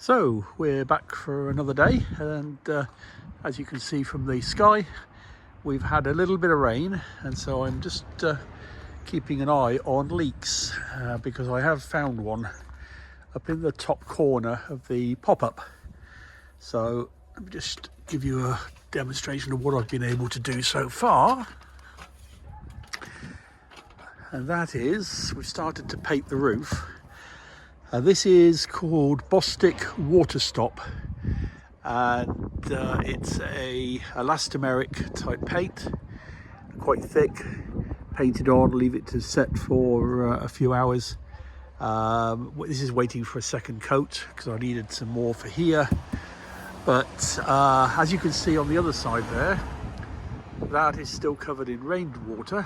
So we're back for another day, and as you can see from the sky, we've had a little bit of rain, and so I'm just keeping an eye on leaks because I have found one up in the top corner of the pop-up. So let me just give you a demonstration of what I've been able to do so far. And that is, we've started to paint the roof. This is called Bostik Water Stop, and it's a elastomeric type paint, quite thick, painted on, leave it to set for a few hours. This is waiting for a second coat because I needed some more for here, but as you can see on the other side there, that is still covered in rainwater.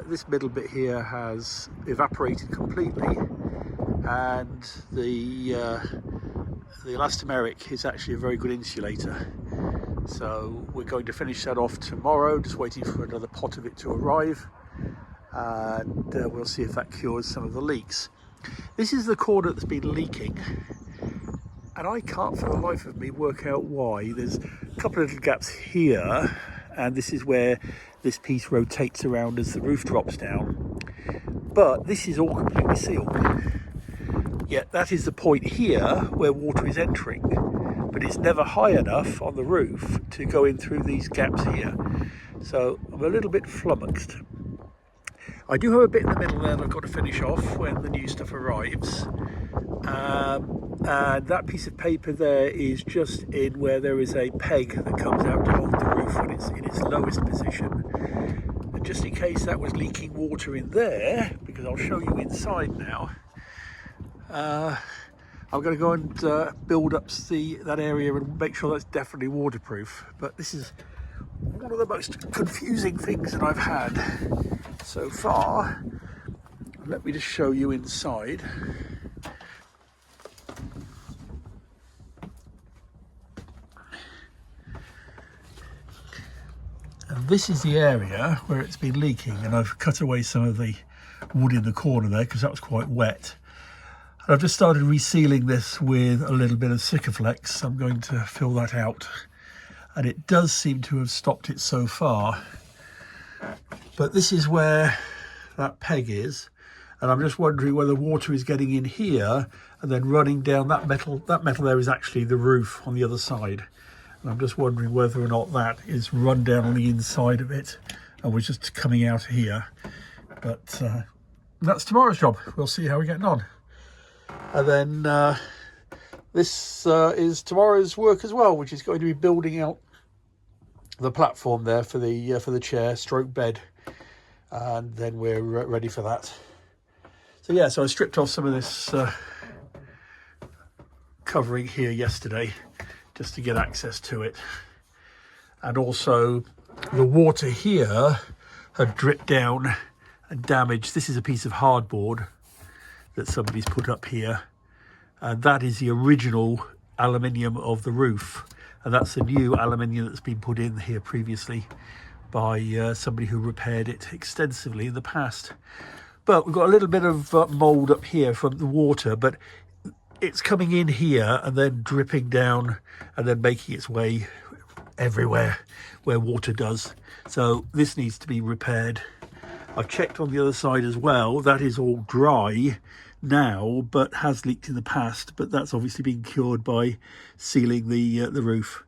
This middle bit here has evaporated completely, and the elastomeric is actually a very good insulator. So we're going to finish that off tomorrow, just waiting for another pot of it to arrive, and we'll see if that cures some of the leaks. This is the corner that's been leaking, and I can't for the life of me work out why. There's a couple of little gaps here, and this is where this piece rotates around as the roof drops down, but this is all completely sealed. Yet that is the point here where water is entering, but it's never high enough on the roof to go in through these gaps here. So I'm a little bit flummoxed. I do have a bit in the middle there that I've got to finish off when the new stuff arrives. And that piece of paper there is just in where there is a peg that comes out to hold the roof when it's in its lowest position. And just in case that was leaking water in there, because I'll show you inside now, I'm going to go and build up that area and make sure that's definitely waterproof. But this is one of the most confusing things that I've had so far. Let me just show you inside. And this is the area where it's been leaking, and I've cut away some of the wood in the corner there because that was quite wet. And I've just started resealing this with a little bit of Sikaflex. I'm going to fill that out, and it does seem to have stopped it so far. But this is where that peg is, and I'm just wondering whether water is getting in here and then running down that metal. That metal there is actually the roof on the other side, and I'm just wondering whether or not that is run down on the inside of it and was just coming out here. But that's tomorrow's job. We'll see how we're getting on. And then this is tomorrow's work as well, which is going to be building out the platform there for the chair stroke bed, and then we're ready for that. So yeah, so I stripped off some of this covering here yesterday just to get access to it, and also the water here had dripped down and damaged. This is a piece of hardboard that somebody's put up here, and that is the original aluminium of the roof, and that's the new aluminium that's been put in here previously by somebody who repaired it extensively in the past. But we've got a little bit of mold up here from the water, but it's coming in here and then dripping down and then making its way everywhere where water does. So this needs to be repaired. I've checked on the other side as well. That is all dry now, but has leaked in the past. But that's obviously been cured by sealing the roof.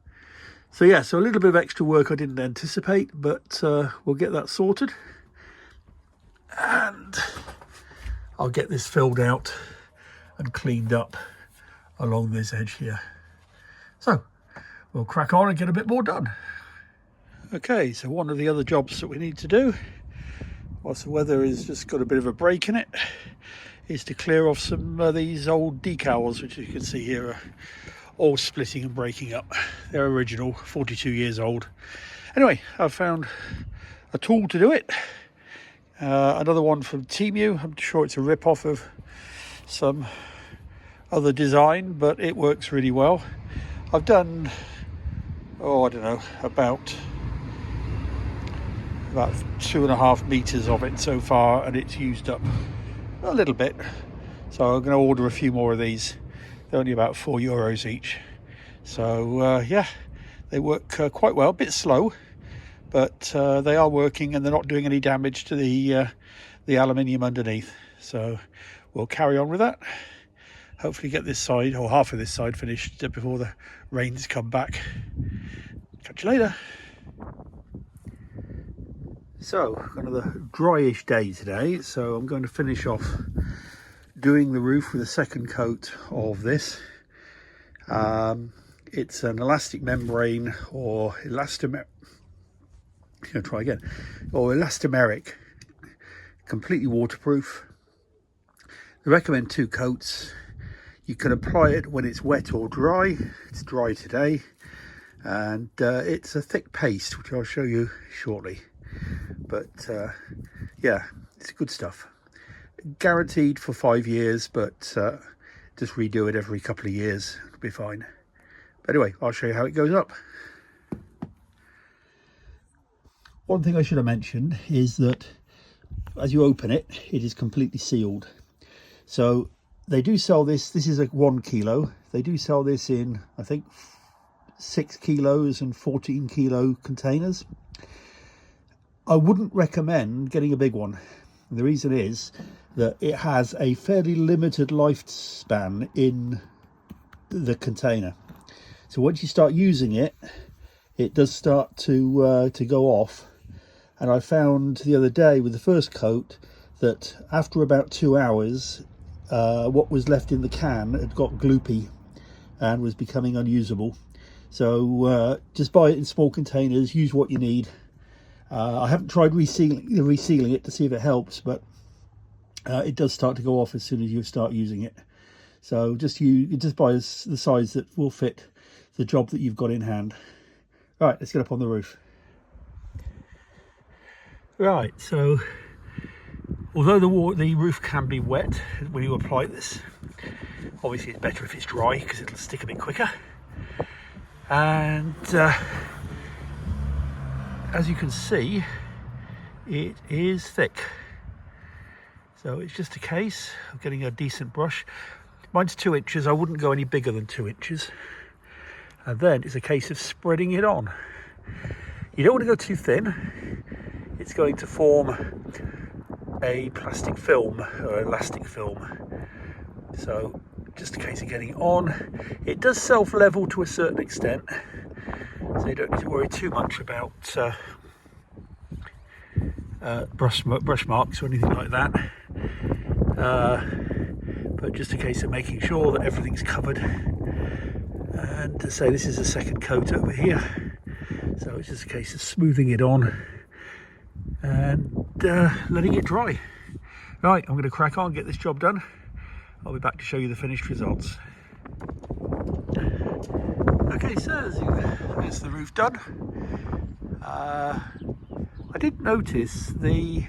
So yeah, so a little bit of extra work I didn't anticipate, but we'll get that sorted. And I'll get this filled out and cleaned up along this edge here. So we'll crack on and get a bit more done. Okay, so one of the other jobs that we need to do, whilst the weather has just got a bit of a break in it, is to clear off some of these old decals, which you can see here are all splitting and breaking up. They're original, 42 years old. Anyway, I've found a tool to do it. Another one from Temu. I'm sure it's a rip-off of some other design, but it works really well. I've done, I don't know, about 2.5 meters of it so far, and it's used up a little bit. So I'm going to order a few more of these They're only about €4 each. So yeah, they work quite well. A bit slow, but they are working, and they're not doing any damage to the aluminium underneath. So we'll carry on with that. Hopefully get this side, or half of this side, finished before the rains come back. Catch you later. So, another dryish day today, so I'm going to finish off doing the roof with a second coat of this. It's an elastic membrane, or elastomeric, completely waterproof. I recommend 2 coats. You can apply it when it's wet or dry. It's dry today, and it's a thick paste, which I'll show you shortly. But yeah, it's good stuff. Guaranteed for 5 years, but just redo it every couple of years. It'll be fine. But anyway, I'll show you how it goes up. One thing I should have mentioned is that as you open it, it is completely sealed. So they do sell this. This is a 1 kilo. They do sell this in, I think, 6 kilos and 14 kilo containers. I wouldn't recommend getting a big one. The reason is that it has a fairly limited lifespan in the container. So once you start using it, it does start to go off. And I found the other day with the first coat that after about 2 hours, what was left in the can had got gloopy and was becoming unusable. So just buy it in small containers, use what you need. I haven't tried resealing it to see if it helps, but it does start to go off as soon as you start using it. So just buy the size that will fit the job that you've got in hand. Right, let's get up on the roof. Right, so although the roof can be wet when you apply this, obviously it's better if it's dry because it'll stick a bit quicker. And as you can see, it is thick. So it's just a case of getting a decent brush. Mine's 2 inches. I wouldn't go any bigger than 2 inches. And then it's a case of spreading it on. You don't want to go too thin. It's going to form a plastic film or elastic film. So just a case of getting it on. It does self-level to a certain extent, so you don't need to worry too much about brush marks or anything like that. But just a case of making sure that everything's covered. And to say, this is a second coat over here, so it's just a case of smoothing it on and letting it dry. Right, I'm going to crack on, get this job done. I'll be back to show you the finished results. Okay, so there's the roof done. I did notice the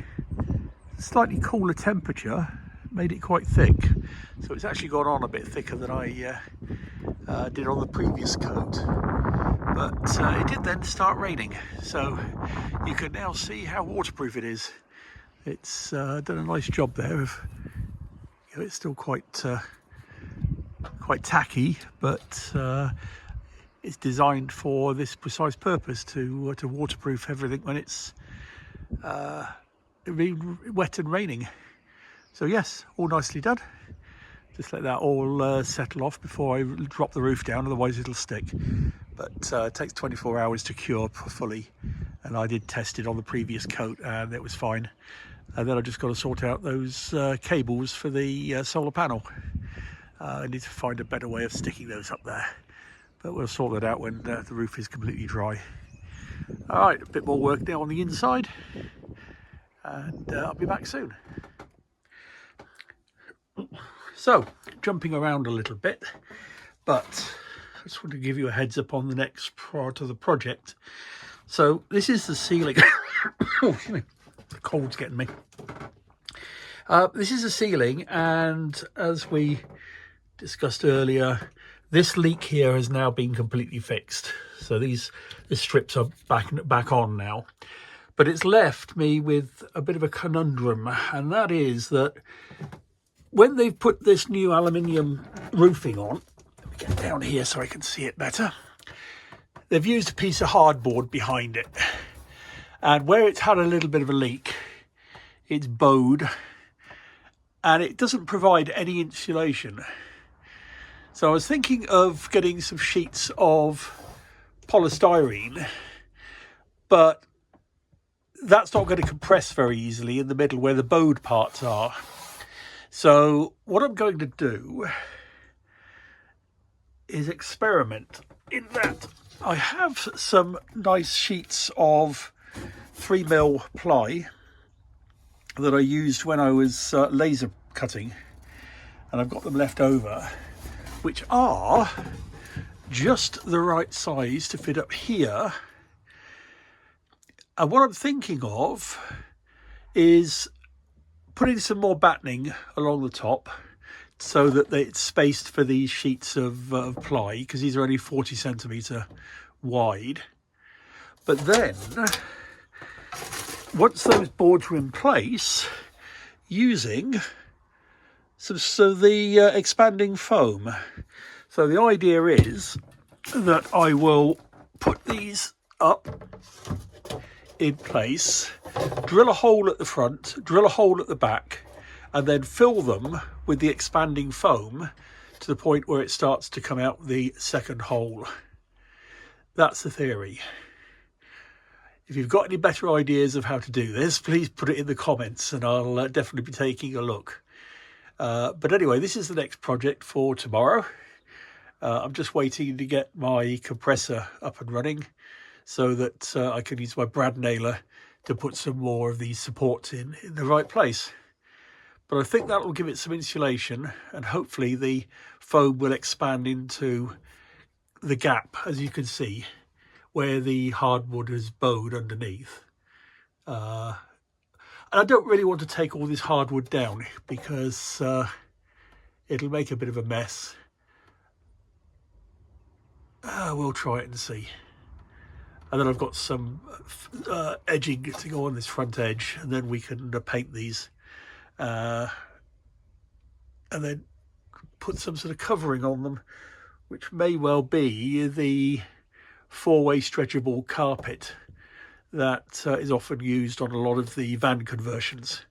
slightly cooler temperature made it quite thick, so it's actually gone on a bit thicker than I did on the previous coat. But it did then start raining, so you can now see how waterproof it is. It's done a nice job there of, you know, it's still quite tacky, but it's designed for this precise purpose, to waterproof everything when it's wet and raining. So yes, all nicely done. Just let that all settle off before I drop the roof down, otherwise it'll stick. But it takes 24 hours to cure fully, and I did test it on the previous coat and it was fine. And then I just got to sort out those cables for the solar panel. I need to find a better way of sticking those up there, but we'll sort that out when the roof is completely dry. All right, a bit more work now on the inside, and I'll be back soon. So, jumping around a little bit, but I just want to give you a heads up on the next part of the project. So this is the ceiling. Oh, excuse me. The cold's getting me. This is the ceiling, and as we discussed earlier, this leak here has now been completely fixed. So these strips are back on now. But it's left me with a bit of a conundrum, and that is that when they've put this new aluminium roofing on, let me get down here so I can see it better. They've used a piece of hardboard behind it, and where it's had a little bit of a leak, it's bowed, and it doesn't provide any insulation. So I was thinking of getting some sheets of polystyrene, but that's not going to compress very easily in the middle where the bowed parts are. So what I'm going to do is experiment in that. I have some nice sheets of 3mm ply that I used when I was laser cutting, and I've got them left over, which are just the right size to fit up here. And what I'm thinking of is putting some more battening along the top so that it's spaced for these sheets of ply, because these are only 40 centimetre wide. But then, once those boards were in place, using the expanding foam. So the idea is that I will put these up in place, drill a hole at the front, drill a hole at the back, and then fill them with the expanding foam to the point where it starts to come out the second hole. That's the theory. If you've got any better ideas of how to do this, please put it in the comments and I'll definitely be taking a look. But anyway, this is the next project for tomorrow. I'm just waiting to get my compressor up and running so that I can use my brad nailer to put some more of these supports in the right place. But I think that will give it some insulation, and hopefully the foam will expand into the gap, as you can see, where the hardwood is bowed underneath. And I don't really want to take all this hardwood down because it'll make a bit of a mess. We'll try it and see. And then I've got some edging to go on this front edge, and then we can paint these and then put some sort of covering on them, which may well be the four-way stretchable carpet that is often used on a lot of the van conversions,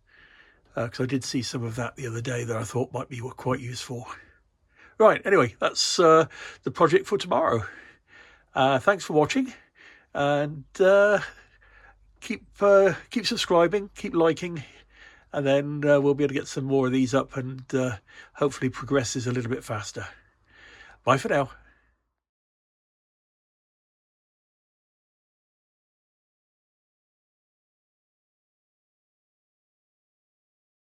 because I did see some of that the other day that I thought might be quite useful. Right, anyway, that's the project for tomorrow. Thanks for watching, and keep subscribing, keep liking, and then we'll be able to get some more of these up and hopefully progress this a little bit faster. Bye for now.